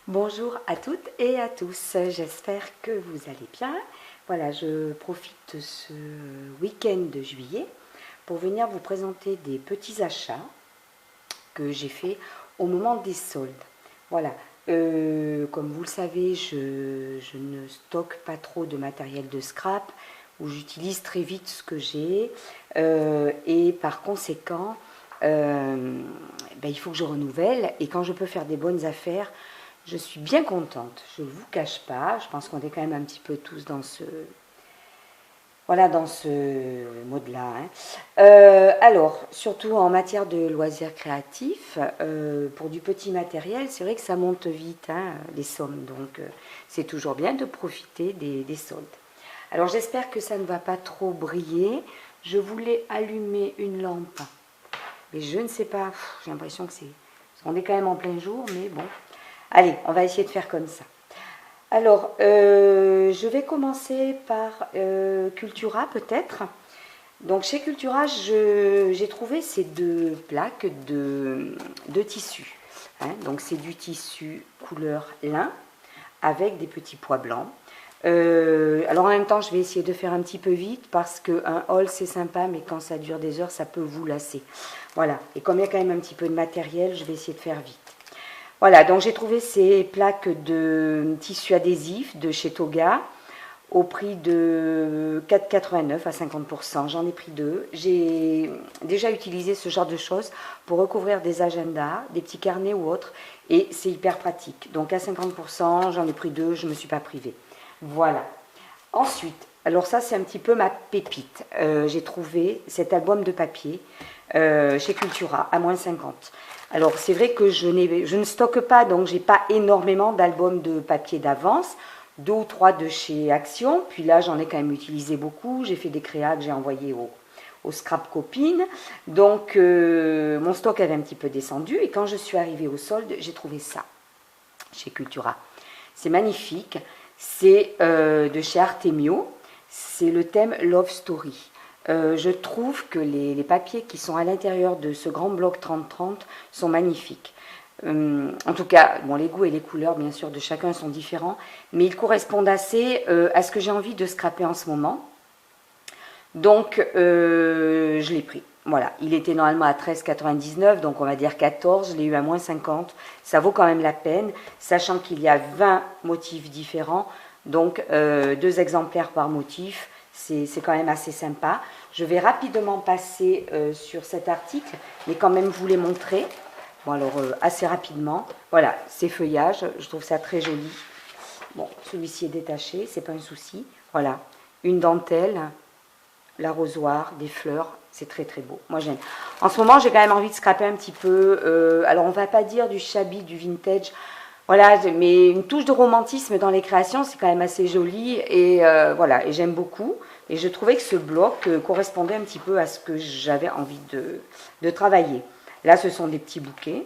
Bonjour à toutes et à tous, j'espère que vous allez bien. Voilà, je profite de ce week-end de juillet pour venir vous présenter des petits achats que j'ai fait au moment des soldes. Voilà, comme vous le savez, je ne stocke pas trop de matériel de scrap, où j'utilise très vite ce que j'ai, et par conséquent, il faut que je renouvelle, et quand je peux faire des bonnes affaires, je suis bien contente, je ne vous cache pas, je pense qu'on est quand même un petit peu tous dans ce, voilà, dans ce mode-là. Alors, surtout en matière de loisirs créatifs, pour du petit matériel, c'est vrai que ça monte vite, hein, les sommes, donc c'est toujours bien de profiter des soldes. Alors j'espère que ça ne va pas trop briller, je voulais allumer une lampe, mais je ne sais pas, j'ai l'impression que c'est... On est quand même en plein jour, mais bon. Allez, on va essayer de faire comme ça. Alors, je vais commencer par Cultura peut-être. Donc chez Cultura, j'ai trouvé ces deux plaques de tissu. Hein. Donc c'est du tissu couleur lin avec des petits pois blancs. Alors en même temps, je vais essayer de faire un petit peu vite parce qu'un haul c'est sympa, mais quand ça dure des heures, ça peut vous lasser. Voilà, et comme il y a quand même un petit peu de matériel, je vais essayer de faire vite. Voilà, donc j'ai trouvé ces plaques de tissu adhésif de chez Toga au prix de 4,89 à 50%. J'en ai pris deux. J'ai déjà utilisé ce genre de choses pour recouvrir des agendas, des petits carnets ou autres, et c'est hyper pratique. Donc à 50%, j'en ai pris deux, je ne me suis pas privée. Voilà. Ensuite, alors ça c'est un petit peu ma pépite. J'ai trouvé cet album de papier chez Cultura à moins 50. Alors c'est vrai que je ne stocke pas, donc j'ai pas énormément d'albums de papier d'avance, 2 ou 3 de chez Action, puis là j'en ai quand même utilisé beaucoup, j'ai fait des créas que j'ai envoyés au scrap copines, donc mon stock avait un petit peu descendu, et quand je suis arrivée au solde, j'ai trouvé ça chez Cultura. C'est magnifique, c'est de chez Artemio, c'est le thème Love Story. Je trouve que les papiers qui sont à l'intérieur de ce grand bloc 30-30 sont magnifiques. En tout cas, bon, les goûts et les couleurs, bien sûr, de chacun sont différents, mais ils correspondent assez à ce que j'ai envie de scraper en ce moment. Donc, je l'ai pris. Voilà, il était normalement à 13,99, donc on va dire 14, je l'ai eu à moins 50. Ça vaut quand même la peine, sachant qu'il y a 20 motifs différents, donc 2 exemplaires par motif. C'est quand même assez sympa. Je vais rapidement passer sur cet article, mais quand même vous les montrer. Bon, alors assez rapidement. Voilà, ces feuillages, je trouve ça très joli. Bon, celui-ci est détaché, c'est pas un souci. Voilà, une dentelle, l'arrosoir, des fleurs, c'est très très beau. Moi j'aime. En ce moment, j'ai quand même envie de scraper un petit peu. Alors on va pas dire du shabby, du vintage. Voilà, mais une touche de romantisme dans les créations, c'est quand même assez joli, et voilà, et j'aime beaucoup. Et je trouvais que ce bloc correspondait un petit peu à ce que j'avais envie de travailler. Là, ce sont des petits bouquets.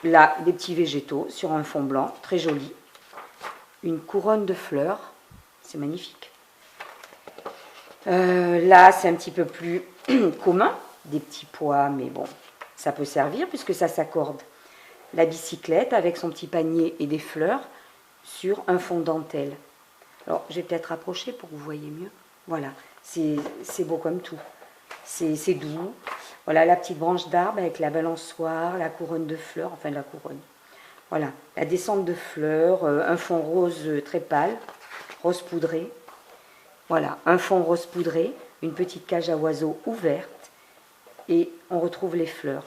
Là, des petits végétaux sur un fond blanc, très joli. Une couronne de fleurs, c'est magnifique. Là, c'est un petit peu plus commun, des petits pois, mais bon, ça peut servir puisque ça s'accorde. La bicyclette avec son petit panier et des fleurs sur un fond dentelle. Alors, je vais peut-être rapprocher pour que vous voyez mieux. Voilà, c'est beau comme tout. C'est doux. Voilà, la petite branche d'arbre avec la balançoire, la couronne de fleurs, enfin la couronne. Voilà, la descente de fleurs, un fond rose très pâle, rose poudré. Voilà, un fond rose poudré, une petite cage à oiseaux ouverte, et on retrouve les fleurs.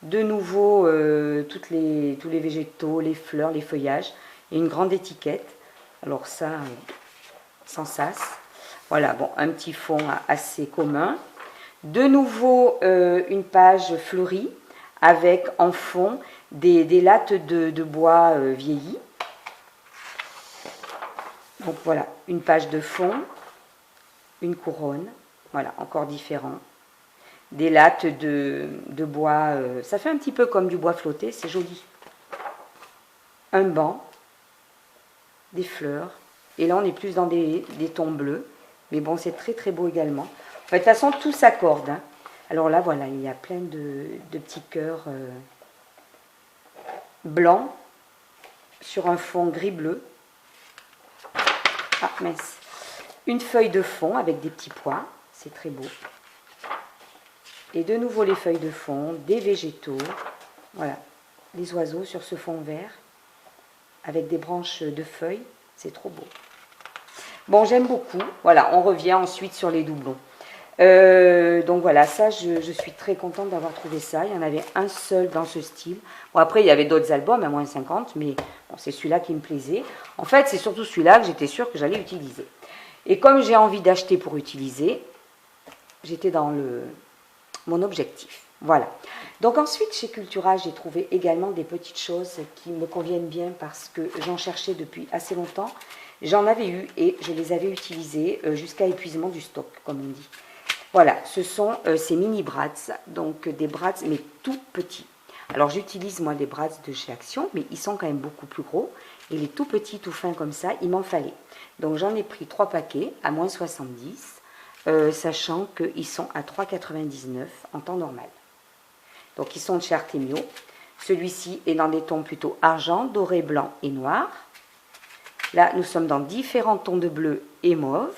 De nouveau, tous les végétaux, les fleurs, les feuillages, et une grande étiquette. Alors ça, sans sas. Voilà, bon, un petit fond assez commun. De nouveau, une page fleurie, avec en fond des lattes de bois vieillis. Donc voilà, une page de fond, une couronne, voilà, encore différent. Des lattes de bois, ça fait un petit peu comme du bois flotté, c'est joli. Un banc, des fleurs, et là on est plus dans des tons bleus, mais bon, c'est très très beau également. Enfin, de toute façon, tout s'accorde. Hein. Alors là, voilà, il y a plein de petits cœurs blanc sur un fond gris-bleu. Ah mince. Une feuille de fond avec des petits pois, c'est très beau. Et de nouveau les feuilles de fond, des végétaux. Voilà, les oiseaux sur ce fond vert avec des branches de feuilles, c'est trop beau. Bon, j'aime beaucoup. Voilà, on revient ensuite sur les doublons. Donc voilà, ça, je suis très contente d'avoir trouvé ça. Il y en avait un seul dans ce style. Bon, après, il y avait d'autres albums à moins 50, mais bon, c'est celui-là qui me plaisait. En fait, c'est surtout celui-là que j'étais sûre que j'allais utiliser. Et comme j'ai envie d'acheter pour utiliser, j'étais dans mon objectif. Voilà. Donc ensuite, chez Cultura, j'ai trouvé également des petites choses qui me conviennent bien parce que j'en cherchais depuis assez longtemps. J'en avais eu et je les avais utilisées jusqu'à épuisement du stock, comme on dit. Voilà, ce sont ces mini brads, donc des brads mais tout petits. Alors j'utilise moi les brads de chez Action, mais ils sont quand même beaucoup plus gros. Et les tout petits, tout fins comme ça, il m'en fallait. Donc j'en ai pris 3 paquets à moins 70, sachant qu'ils sont à 3,99 en temps normal. Donc ils sont de chez Artemio. Celui-ci est dans des tons plutôt argent, doré, blanc et noir. Là, nous sommes dans différents tons de bleu et mauve.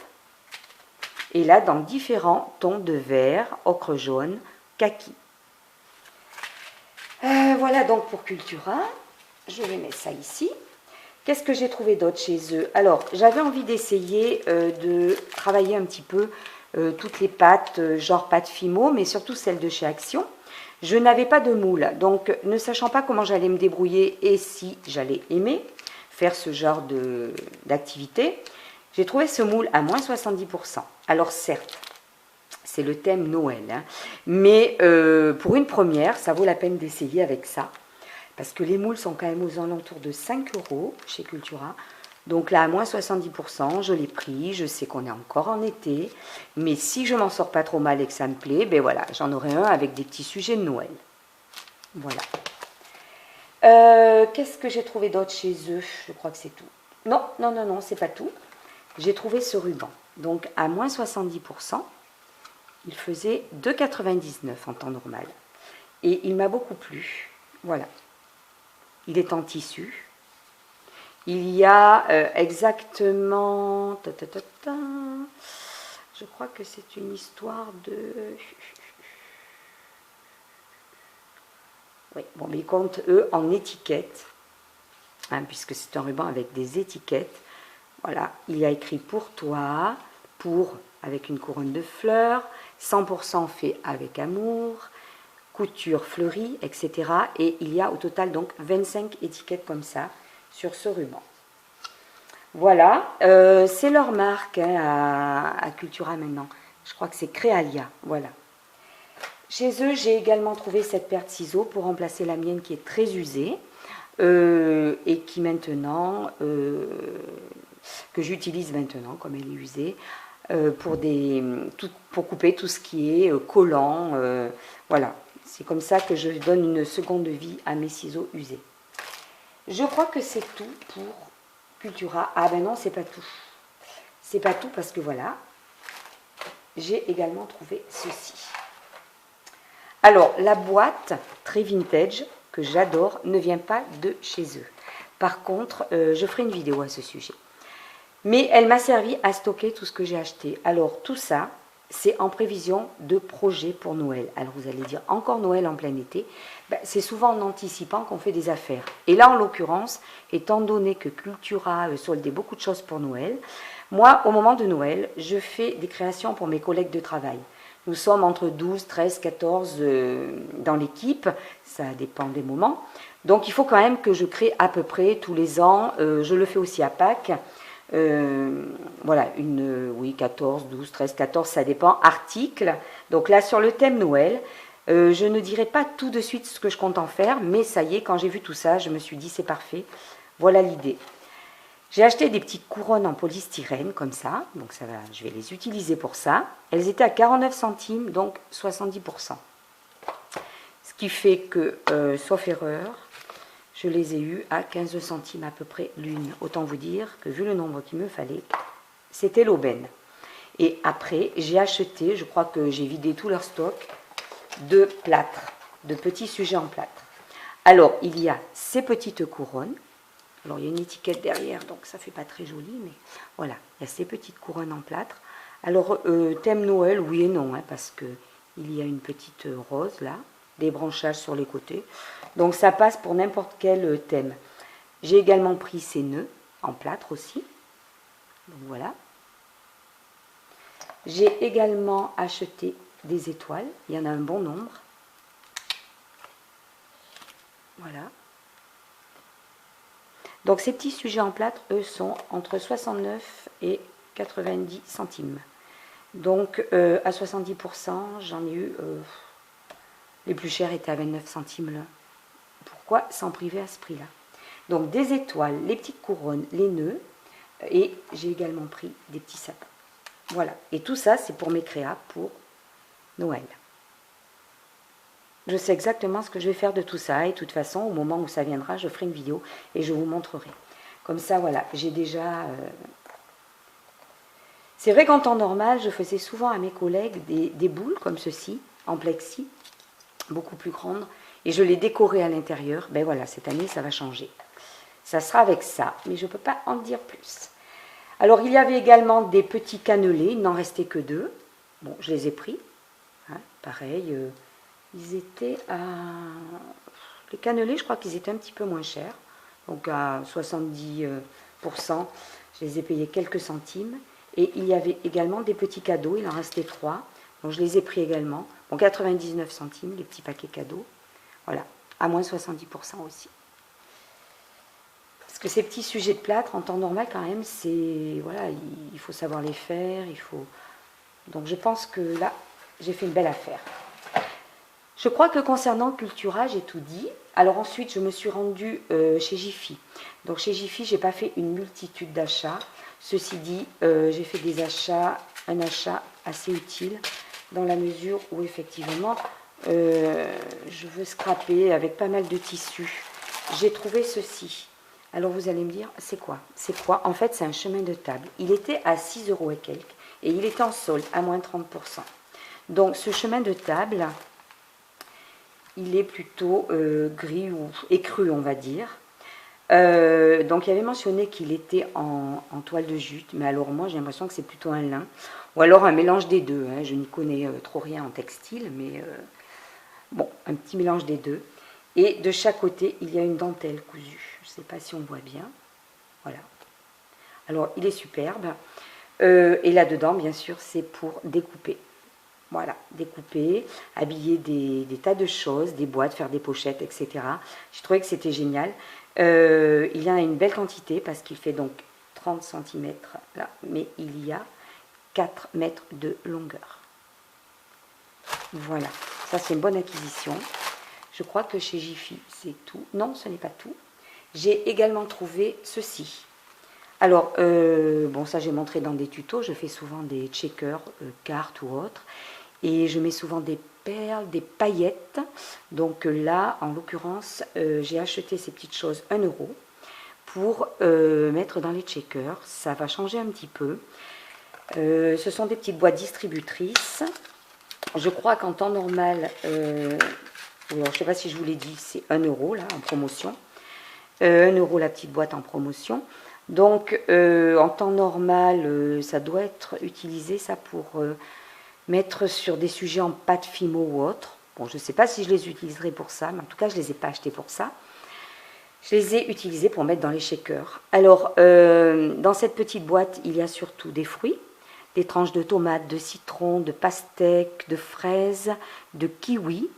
Et là, dans différents tons de vert, ocre jaune, kaki. Voilà donc pour Cultura. Je vais mettre ça ici. Qu'est-ce que j'ai trouvé d'autre chez eux? Alors, j'avais envie d'essayer de travailler un petit peu toutes les pâtes, genre pâte Fimo, mais surtout celles de chez Action. Je n'avais pas de moule, donc ne sachant pas comment j'allais me débrouiller et si j'allais aimer faire ce genre d'activité, j'ai trouvé ce moule à moins 70%. Alors certes, c'est le thème Noël, hein, mais pour une première, ça vaut la peine d'essayer avec ça. Parce que les moules sont quand même aux alentours de 5 € chez Cultura. Donc là, à moins 70%, je l'ai pris. Je sais qu'on est encore en été. Mais si je m'en sors pas trop mal et que ça me plaît, ben voilà, j'en aurai un avec des petits sujets de Noël. Voilà. Qu'est-ce que j'ai trouvé d'autre chez eux? Je crois que c'est tout. Non, non, non, non, c'est pas tout. J'ai trouvé ce ruban. Donc à moins 70%, il faisait 2,99 € en temps normal. Et il m'a beaucoup plu. Voilà. Il est en tissu. Il y a exactement... Je crois que c'est une histoire de... Oui, bon, mais ils comptent, eux, en étiquette. Hein, puisque c'est un ruban avec des étiquettes. Voilà, il y a écrit pour toi, pour, avec une couronne de fleurs, 100% fait avec amour, couture fleurie, etc. Et il y a au total donc 25 étiquettes comme ça sur ce ruban. Voilà, c'est leur marque hein, à Cultura maintenant. Je crois que c'est Créalia, voilà. Chez eux, j'ai également trouvé cette paire de ciseaux pour remplacer la mienne qui est très usée et qui maintenant, que j'utilise maintenant comme elle est usée, pour couper tout ce qui est collant, voilà. C'est comme ça que je donne une seconde vie à mes ciseaux usés. Je crois que c'est tout pour Cultura. Ah ben non, c'est pas tout. C'est pas tout parce que voilà, j'ai également trouvé ceci. Alors, la boîte très vintage, que j'adore, ne vient pas de chez eux. Par contre, je ferai une vidéo à ce sujet. Mais elle m'a servi à stocker tout ce que j'ai acheté. Alors, tout ça, c'est en prévision de projets pour Noël. Alors vous allez dire, encore Noël en plein été, ben, c'est souvent en anticipant qu'on fait des affaires. Et là, en l'occurrence, étant donné que Cultura soldait beaucoup de choses pour Noël, moi, au moment de Noël, je fais des créations pour mes collègues de travail. Nous sommes entre 12, 13, 14 dans l'équipe, ça dépend des moments. Donc il faut quand même que je crée à peu près tous les ans, je le fais aussi à Pâques, voilà, oui, 14, 12, 13, 14, ça dépend, articles. Donc là, sur le thème Noël, je ne dirai pas tout de suite ce que je compte en faire, mais ça y est, quand j'ai vu tout ça, je me suis dit, c'est parfait, voilà l'idée. J'ai acheté des petites couronnes en polystyrène, comme ça, donc ça va, je vais les utiliser pour ça. Elles étaient à 49 centimes, donc 70%. Ce qui fait que, sauf erreur, je les ai eues à 15 centimes à peu près l'une. Autant vous dire que vu le nombre qu'il me fallait, c'était l'aubaine. Et après, j'ai acheté, je crois que j'ai vidé tout leur stock, de plâtre, de petits sujets en plâtre. Alors, il y a ces petites couronnes. Alors, il y a une étiquette derrière, donc ça fait pas très joli, mais voilà, il y a ces petites couronnes en plâtre. Alors, thème Noël, oui et non, hein, parce que il y a une petite rose là, des branchages sur les côtés. Donc, ça passe pour n'importe quel thème. J'ai également pris ces nœuds en plâtre aussi. Donc, voilà. J'ai également acheté des étoiles. Il y en a un bon nombre. Voilà. Donc ces petits sujets en plâtre, eux, sont entre 69 et 90 centimes. Donc à 70%, j'en ai eu... les plus chers étaient à 29 centimes là. Pourquoi s'en priver à ce prix-là? Donc des étoiles, les petites couronnes, les nœuds, et j'ai également pris des petits sapins. Voilà. Et tout ça, c'est pour mes créas pour Noël. Je sais exactement ce que je vais faire de tout ça. Et de toute façon, au moment où ça viendra, je ferai une vidéo et je vous montrerai. Comme ça, voilà, j'ai déjà... C'est vrai qu'en temps normal, je faisais souvent à mes collègues des boules comme ceci, en plexi, beaucoup plus grandes. Et je les décorais à l'intérieur. Ben voilà, cette année, ça va changer. Ça sera avec ça, mais je ne peux pas en dire plus. Alors, il y avait également des petits cannelés. Il n'en restait que 2. Bon, je les ai pris. Hein, pareil... ils étaient à... Les cannelés, je crois qu'ils étaient un petit peu moins chers. Donc à 70%, je les ai payés quelques centimes. Et il y avait également des petits cadeaux, il en restait 3. Donc je les ai pris également. Bon, 99 centimes, les petits paquets cadeaux. Voilà, à moins 70% aussi. Parce que ces petits sujets de plâtre, en temps normal quand même, c'est... Voilà, il faut savoir les faire, il faut... Donc je pense que là, j'ai fait une belle affaire. Je crois que concernant Cultura, j'ai tout dit. Alors ensuite, je me suis rendue chez Jiffy. Donc chez Jiffy, je n'ai pas fait une multitude d'achats. Ceci dit, j'ai fait des achats, un achat assez utile, dans la mesure où effectivement, je veux scraper avec pas mal de tissus. J'ai trouvé ceci. Alors vous allez me dire, c'est quoi? C'est quoi? En fait, c'est un chemin de table. Il était à 6 € et quelques, et il était en solde, à moins 30%. Donc ce chemin de table... il est plutôt gris ou écru, on va dire. Donc, il avait mentionné qu'il était en toile de jute, mais alors moi, j'ai l'impression que c'est plutôt un lin, ou alors un mélange des deux. Hein. Je n'y connais trop rien en textile, mais bon, un petit mélange des deux. Et de chaque côté, il y a une dentelle cousue. Je ne sais pas si on voit bien. Voilà. Alors, il est superbe. Et là-dedans, bien sûr, c'est pour découper. Voilà, découper, habiller des tas de choses, des boîtes, faire des pochettes, etc. J'ai trouvé que c'était génial. Il y en a une belle quantité parce qu'il fait donc 30 cm là, mais il y a 4 mètres de longueur. Voilà, ça c'est une bonne acquisition. Je crois que chez Jiffy, c'est tout. Non, ce n'est pas tout. J'ai également trouvé ceci. Alors, bon, ça j'ai montré dans des tutos, je fais souvent des checkers, cartes ou autres. Et je mets souvent des perles, des paillettes. Donc là, en l'occurrence, j'ai acheté ces petites choses 1 € pour mettre dans les checkers. Ça va changer un petit peu. Ce sont des petites boîtes distributrices. Je crois qu'en temps normal, alors, je ne sais pas si je vous l'ai dit, c'est 1 € là, en promotion. 1 € la petite boîte en promotion. Donc, en temps normal, ça doit être utilisé, ça, pour... mettre sur des sujets en pâte fimo ou autre. Bon, je ne sais pas si je les utiliserai pour ça, mais en tout cas, je ne les ai pas achetés pour ça. Je les ai utilisés pour mettre dans les shakers. Alors, dans cette petite boîte, il y a surtout des fruits, des tranches de tomates, de citron, de pastèques, de fraises, de kiwi.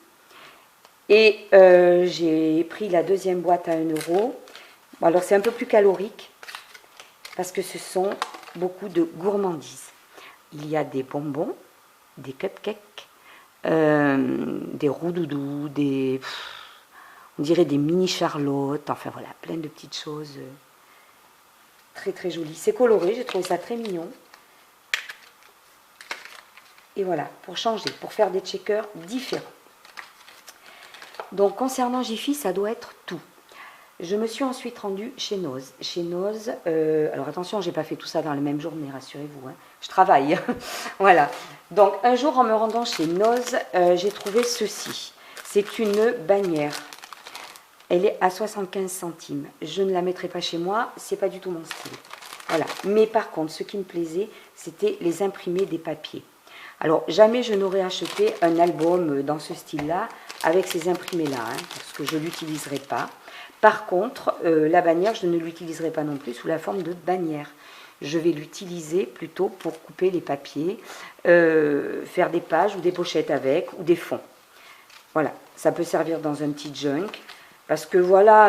Et j'ai pris la deuxième boîte à 1 €. Bon, alors, c'est un peu plus calorique parce que ce sont beaucoup de gourmandises. Il y a des bonbons, des cupcakes, des roudoudous, on dirait des mini charlottes, enfin voilà, plein de petites choses très très jolies. C'est coloré, j'ai trouvé ça très mignon. Et voilà, pour changer, pour faire des checkers différents. Donc concernant Jiffy, ça doit être tout. Je me suis ensuite rendue chez Noz. Chez Noz, alors attention, j'ai pas fait tout ça dans la même journée, rassurez-vous, hein. Je travaille. Voilà. Donc un jour, en me rendant chez Noz, j'ai trouvé ceci. C'est une bannière. Elle est à 75 centimes. Je ne la mettrai pas chez moi, c'est pas du tout mon style. Voilà. Mais par contre, ce qui me plaisait, c'était les imprimés des papiers. Alors, jamais je n'aurais acheté un album dans ce style-là, avec ces imprimés-là, hein, parce que je ne l'utiliserai pas. Par contre, la bannière, je ne l'utiliserai pas non plus sous la forme de bannière. Je vais l'utiliser plutôt pour couper les papiers, faire des pages ou des pochettes avec, ou des fonds. Voilà, ça peut servir dans un petit junk, parce que voilà,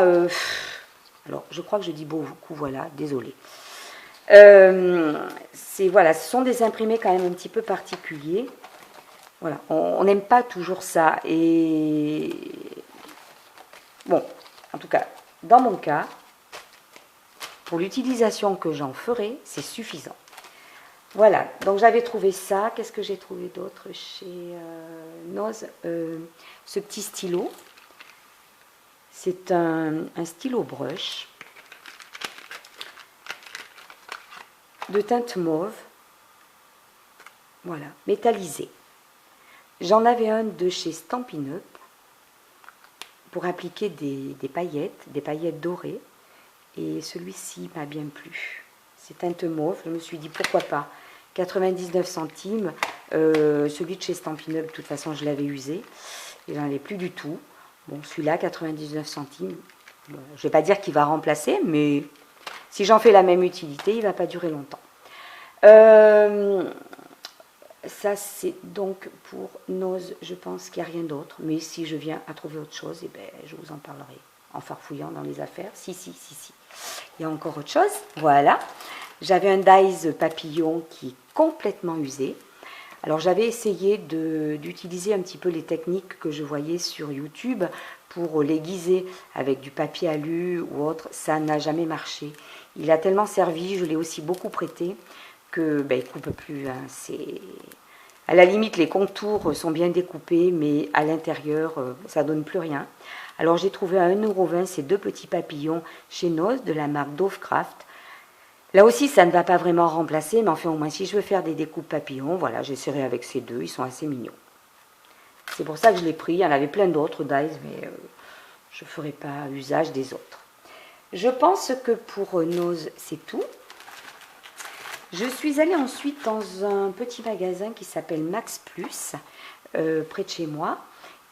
alors je crois que je dis beaucoup, voilà, désolé. Voilà, ce sont des imprimés quand même un petit peu particuliers. Voilà, on n'aime pas toujours ça. Et bon, en tout cas, dans mon cas, pour l'utilisation que j'en ferai, c'est suffisant. Voilà, donc j'avais trouvé ça. Qu'est-ce que j'ai trouvé d'autre chez Noz? Ce petit stylo. C'est un stylo brush de teinte mauve. Voilà, métallisé. J'en avais un de chez Stampin' Up pour appliquer des paillettes dorées. Et celui-ci m'a bien plu. C'est teinte mauve, je me suis dit pourquoi pas. 99 centimes, celui de chez Stampin' Up, de toute façon je l'avais usé. Il n'en est plus du tout. Bon, celui-là, 99 centimes. Bon, je ne vais pas dire qu'il va remplacer, mais si j'en fais la même utilité, il ne va pas durer longtemps. Ça, c'est donc pour Noz, je pense qu'il n'y a rien d'autre. Mais si je viens à trouver autre chose, eh ben, je vous en parlerai en farfouillant dans les affaires. Si. Il y a encore autre chose. Voilà. J'avais un dies papillon qui est complètement usé. Alors, j'avais essayé d'utiliser un petit peu les techniques que je voyais sur YouTube pour l'aiguiser avec du papier alu ou autre. Ça n'a jamais marché. Il a tellement servi, je l'ai aussi beaucoup prêté, que ben, il ne coupe plus. Hein. À la limite, les contours sont bien découpés, mais à l'intérieur, ça ne donne plus rien. Alors, j'ai trouvé à 1,20 € ces deux petits papillons chez Noz de la marque Dovecraft. Là aussi, ça ne va pas vraiment remplacer, mais enfin, au moins, si je veux faire des découpes papillons, voilà, j'essaierai avec ces deux, ils sont assez mignons. C'est pour ça que je l'ai pris. Il y en avait plein d'autres dies, mais je ne ferai pas usage des autres. Je pense que pour Noz, c'est tout. Je suis allée ensuite dans un petit magasin qui s'appelle Max Plus, près de chez moi,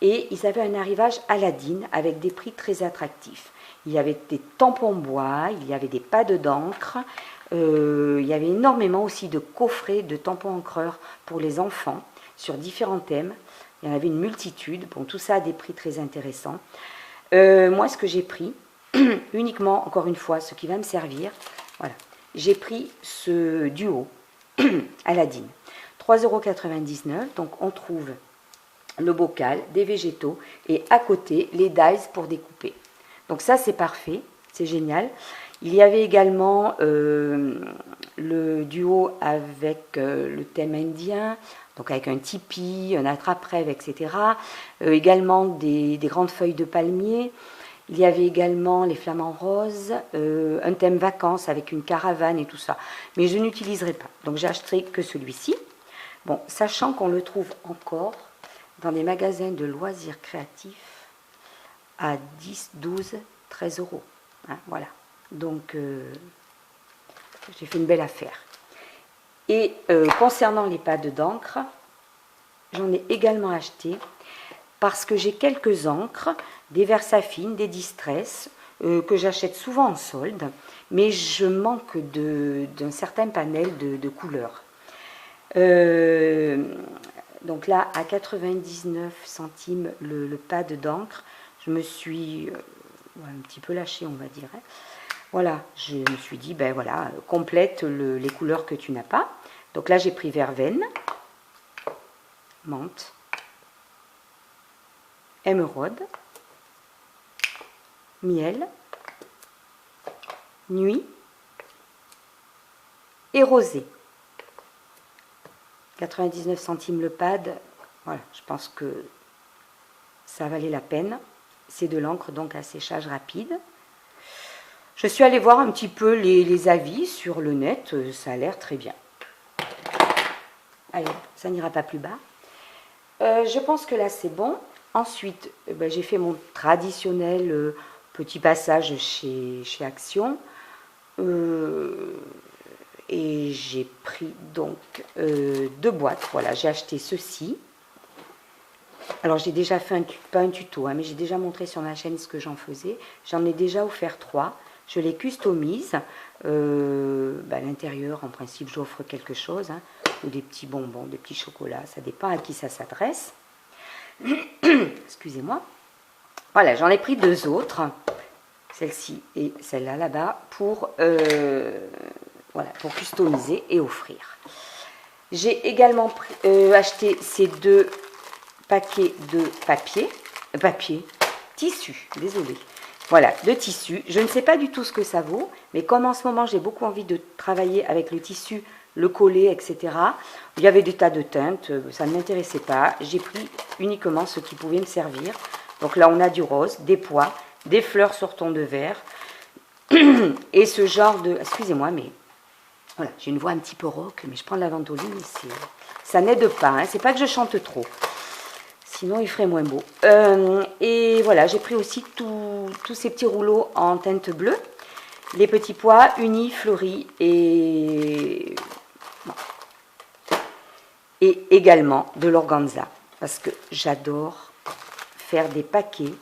et ils avaient un arrivage Aladdin avec des prix très attractifs. Il y avait des tampons bois, il y avait des pads d'encre, il y avait énormément aussi de coffrets de tampons encreurs pour les enfants sur différents thèmes. Il y en avait une multitude, bon, tout ça à des prix très intéressants. Moi, ce que j'ai pris, uniquement, encore une fois, ce qui va me servir, voilà. J'ai pris ce duo Aladdin, 3,99 €, donc on trouve le bocal, des végétaux et à côté les dies pour découper. Donc ça c'est parfait, c'est génial. Il y avait également le duo avec le thème indien, donc avec un tipi, un attrape-rêve, etc. Également des grandes feuilles de palmier. Il y avait également les flamants roses, un thème vacances avec une caravane et tout ça. Mais je n'utiliserai pas. Donc j'achèterai que celui-ci. Bon, sachant qu'on le trouve encore dans des magasins de loisirs créatifs à 10, 12, 13 €. Hein, voilà. Donc j'ai fait une belle affaire. Et concernant les pads d'encre, j'en ai également acheté parce que j'ai quelques encres, des Versafine, des Distress, que j'achète souvent en solde, mais je manque d'un certain panel de couleurs. Donc là, à 99 centimes le pad d'encre, je me suis un petit peu lâchée, on va dire. Hein. Voilà, je me suis dit, ben voilà, complète les couleurs que tu n'as pas. Donc là, j'ai pris verveine, menthe, émeraude, miel, nuit et rosé. 99 centimes le pad, voilà, je pense que ça valait la peine. C'est de l'encre donc à séchage rapide. Je suis allée voir un petit peu les avis sur le net, ça a l'air très bien. Allez, ça n'ira pas plus bas. Je pense que là c'est bon. Ensuite, j'ai fait mon traditionnel Petit passage chez Action. Et j'ai pris donc 2 boîtes. Voilà, j'ai acheté ceci. Alors j'ai déjà fait pas un tuto, hein, mais j'ai déjà montré sur ma chaîne ce que j'en faisais. J'en ai déjà offert 3. Je les customise. À l'intérieur, en principe, j'offre quelque chose, hein, ou des petits bonbons, des petits chocolats. Ça dépend à qui ça s'adresse. Excusez-moi. Voilà, j'en ai pris 2 autres. Celle-ci et celle-là là-bas pour customiser et offrir. J'ai également acheté ces 2 paquets de tissu, désolé. Voilà, de tissu. Je ne sais pas du tout ce que ça vaut, mais comme en ce moment j'ai beaucoup envie de travailler avec le tissu, le coller, etc. Il y avait des tas de teintes, ça ne m'intéressait pas. J'ai pris uniquement ce qui pouvait me servir. Donc là on a du rose, des pois, des fleurs sur ton de vert et ce genre de... Excusez-moi, mais voilà, j'ai une voix un petit peu rauque, mais je prends de la ventoline et ça n'aide pas, hein, c'est pas que je chante trop, sinon il ferait moins beau. Et voilà, j'ai pris aussi tous ces petits rouleaux en teinte bleue, les petits pois unis, fleuris et également de l'organza, parce que j'adore faire des paquets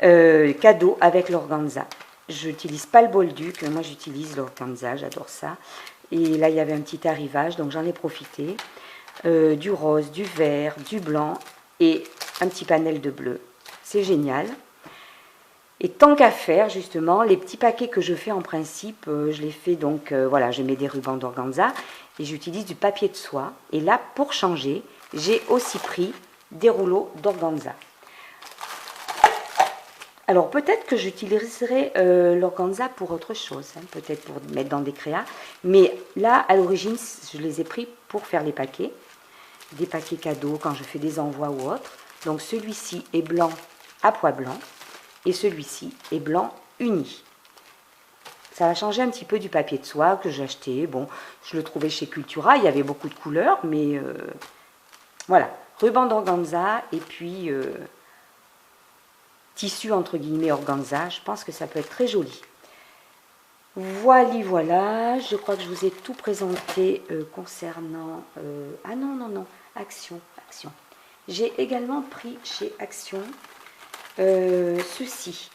cadeau avec l'organza. Je n'utilise pas le bolduc, moi j'utilise l'organza, j'adore ça. Et là il y avait un petit arrivage, donc j'en ai profité. Du rose, du vert, du blanc et un petit panel de bleu. C'est génial. Et tant qu'à faire, justement, les petits paquets que je fais en principe, je les fais donc, voilà, je mets des rubans d'organza et j'utilise du papier de soie. Et là, pour changer, j'ai aussi pris des rouleaux d'organza. Alors peut-être que j'utiliserai l'organza pour autre chose, hein, peut-être pour mettre dans des créas, mais là à l'origine je les ai pris pour faire les paquets, des paquets cadeaux quand je fais des envois ou autre. Donc celui-ci est blanc à pois blanc et celui-ci est blanc uni. Ça va changer un petit peu du papier de soie que j'ai acheté, bon je le trouvais chez Cultura, il y avait beaucoup de couleurs, mais voilà, ruban d'organza et puis... tissu entre guillemets organza, je pense que ça peut être très joli. Voilà, je crois que je vous ai tout présenté concernant... ah non, Action. J'ai également pris chez Action ceci,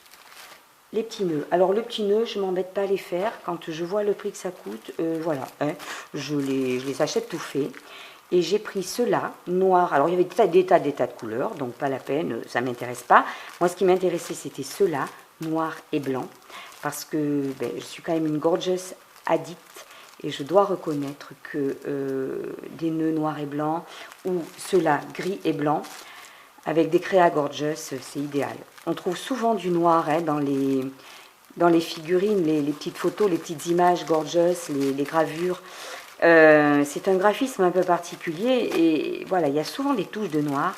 les petits nœuds. Alors le petit nœud, je ne m'embête pas à les faire, quand je vois le prix que ça coûte, voilà, hein, je les achète tout fait. Et j'ai pris ceux-là, noir. Alors, il y avait des tas de couleurs, donc pas la peine, ça ne m'intéresse pas. Moi, ce qui m'intéressait, c'était ceux-là, noir et blanc. Parce que je suis quand même une gorgeous addict. Et je dois reconnaître que des nœuds noirs et blancs, ou ceux-là, gris et blanc, avec des créas gorgeous, c'est idéal. On trouve souvent du noir hein, dans les figurines, les petites photos, les petites images gorgeous, les gravures. C'est un graphisme un peu particulier et voilà, il y a souvent des touches de noir.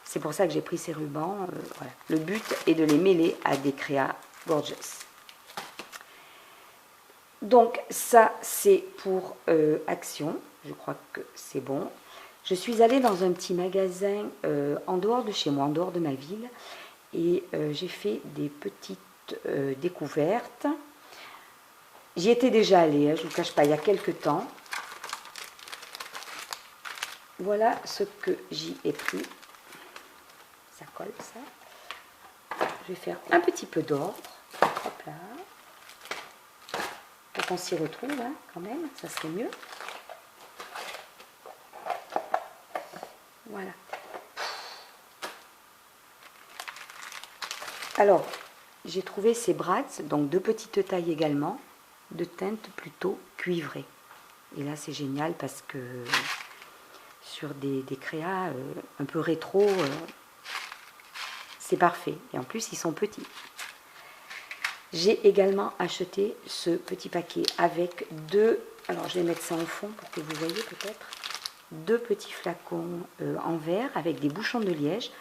C'est pour ça que j'ai pris ces rubans. Voilà. Le but est de les mêler à des créas gorgeous. Donc ça, c'est pour Action. Je crois que c'est bon. Je suis allée dans un petit magasin en dehors de chez moi, en dehors de ma ville. Et j'ai fait des petites découvertes. J'y étais déjà allée, hein, je ne vous cache pas, il y a quelques temps. Voilà ce que j'y ai pris. Ça colle, ça. Je vais faire un petit peu d'ordre. Hop là. Pour qu'on s'y retrouve, hein, quand même. Ça serait mieux. Voilà. Alors, j'ai trouvé ces brats, donc de petite taille également, de teinte plutôt cuivrée. Et là, c'est génial parce que... sur des créas un peu rétro, c'est parfait. Et en plus, ils sont petits. J'ai également acheté ce petit paquet avec 2, alors je vais mettre ça en fond pour que vous voyez peut-être, 2 petits flacons en verre avec des bouchons de liège.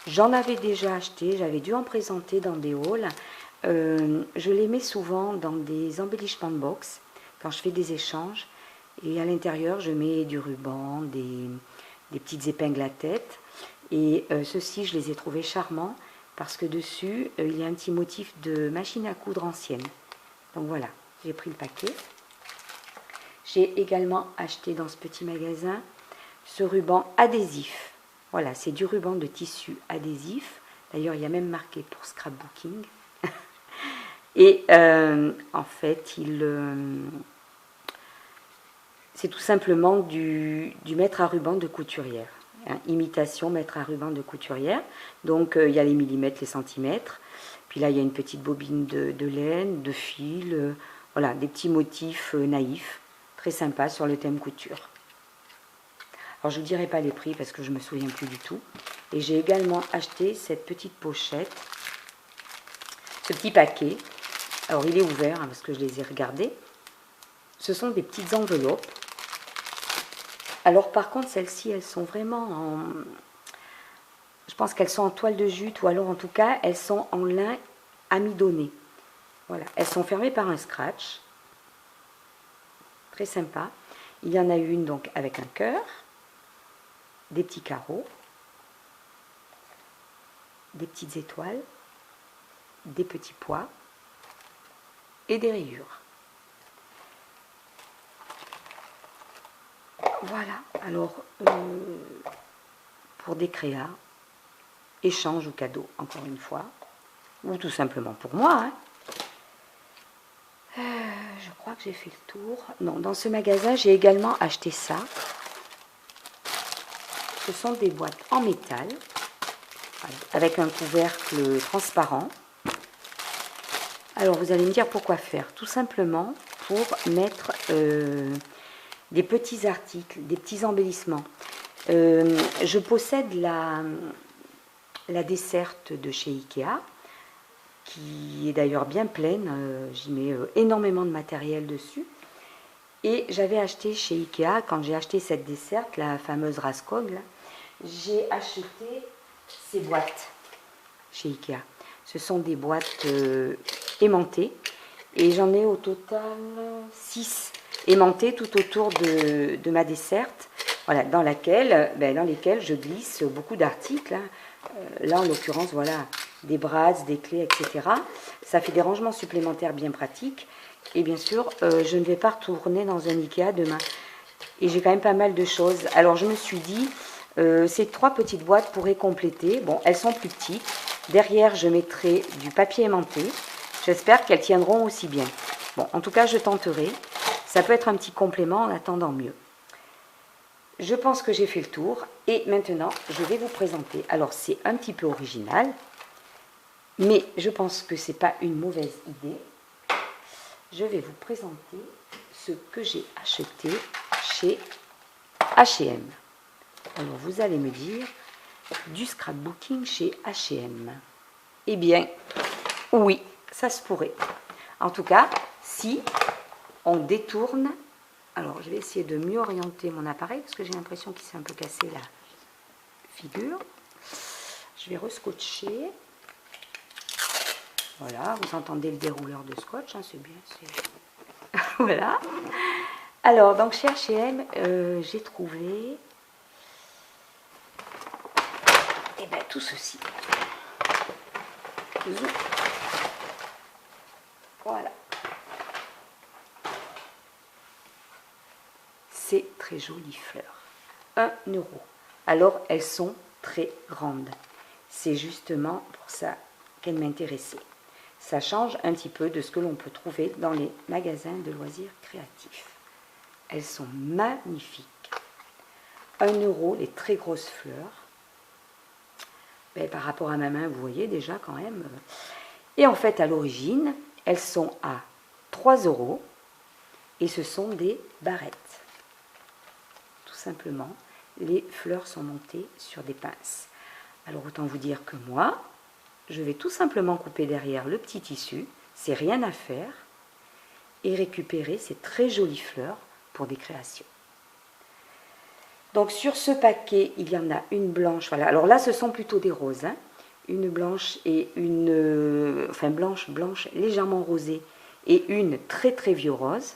J'en avais déjà acheté, j'avais dû en présenter dans des hauls. Je les mets souvent dans des embellissements de box quand je fais des échanges. Et à l'intérieur, je mets du ruban, des petites épingles à tête. Et ceux-ci, je les ai trouvés charmants parce que dessus, il y a un petit motif de machine à coudre ancienne. Donc voilà, j'ai pris le paquet. J'ai également acheté dans ce petit magasin ce ruban adhésif. Voilà, c'est du ruban de tissu adhésif. D'ailleurs, il y a même marqué pour scrapbooking. Et en fait, c'est tout simplement du mètre à ruban de couturière. Hein, imitation mètre à ruban de couturière. Donc, il y a les millimètres, les centimètres. Puis là, il y a une petite bobine de laine, de fil. Voilà, des petits motifs naïfs. Très sympa sur le thème couture. Alors, je ne vous dirai pas les prix parce que je ne me souviens plus du tout. Et j'ai également acheté cette petite pochette, ce petit paquet. Alors, il est ouvert hein, parce que je les ai regardés. Ce sont des petites enveloppes. Alors, par contre, celles-ci, elles sont vraiment en... Je pense qu'elles sont en toile de jute ou alors, en tout cas, elles sont en lin amidonné. Voilà, elles sont fermées par un scratch. Très sympa. Il y en a une, donc, avec un cœur, des petits carreaux, des petites étoiles, des petits pois et des rayures. Voilà, alors pour des créas, échange ou cadeau, encore une fois, ou tout simplement pour moi. Hein. Je crois que j'ai fait le tour. Non, dans ce magasin, j'ai également acheté ça. Ce sont des boîtes en métal, voilà, avec un couvercle transparent. Alors, vous allez me dire pourquoi faire. Tout simplement pour mettre des petits articles, des petits embellissements. Je possède la desserte de chez Ikea, qui est d'ailleurs bien pleine. J'y mets énormément de matériel dessus. Et j'avais acheté chez Ikea, quand j'ai acheté cette desserte, la fameuse Raskog, j'ai acheté ces boîtes chez Ikea. Ce sont des boîtes aimantées. Et j'en ai au total 6 aimantées tout autour de ma desserte. Voilà, dans lesquelles je glisse beaucoup d'articles. Hein. Là, en l'occurrence, voilà, des brasses, des clés, etc. Ça fait des rangements supplémentaires bien pratiques. Et bien sûr, je ne vais pas retourner dans un Ikea demain. Et j'ai quand même pas mal de choses. Alors, je me suis dit, ces 3 petites boîtes pourraient compléter. Bon, elles sont plus petites. Derrière, je mettrai du papier aimanté. J'espère qu'elles tiendront aussi bien. Bon, en tout cas, je tenterai. Ça peut être un petit complément en attendant mieux. Je pense que j'ai fait le tour. Et maintenant, je vais vous présenter. Alors, c'est un petit peu original. Mais je pense que ce n'est pas une mauvaise idée. Je vais vous présenter ce que j'ai acheté chez H&M. Alors, vous allez me dire, du scrapbooking chez H&M. Eh bien, oui, ça se pourrait. En tout cas, si on détourne... Alors, je vais essayer de mieux orienter mon appareil, parce que j'ai l'impression qu'il s'est un peu cassé la figure. Je vais rescotcher. Voilà, vous entendez le dérouleur de scotch, hein, c'est bien. Voilà. Alors, donc chez H&M, j'ai trouvé tout ceci. Voilà. Ces très jolies fleurs. 1 €. Alors, elles sont très grandes. C'est justement pour ça qu'elles m'intéressaient. Ça change un petit peu de ce que l'on peut trouver dans les magasins de loisirs créatifs. Elles sont magnifiques. 1 € les très grosses fleurs. Par rapport à ma main, vous voyez déjà quand même. Et en fait, à l'origine, elles sont à 3 € et ce sont des barrettes. Tout simplement, les fleurs sont montées sur des pinces. Alors autant vous dire que moi, je vais tout simplement couper derrière le petit tissu, c'est rien à faire, et récupérer ces très jolies fleurs pour des créations. Donc sur ce paquet, il y en a une blanche, voilà. Alors là, ce sont plutôt des roses, hein. Une blanche et une, blanche légèrement rosée, et une très très vieux rose.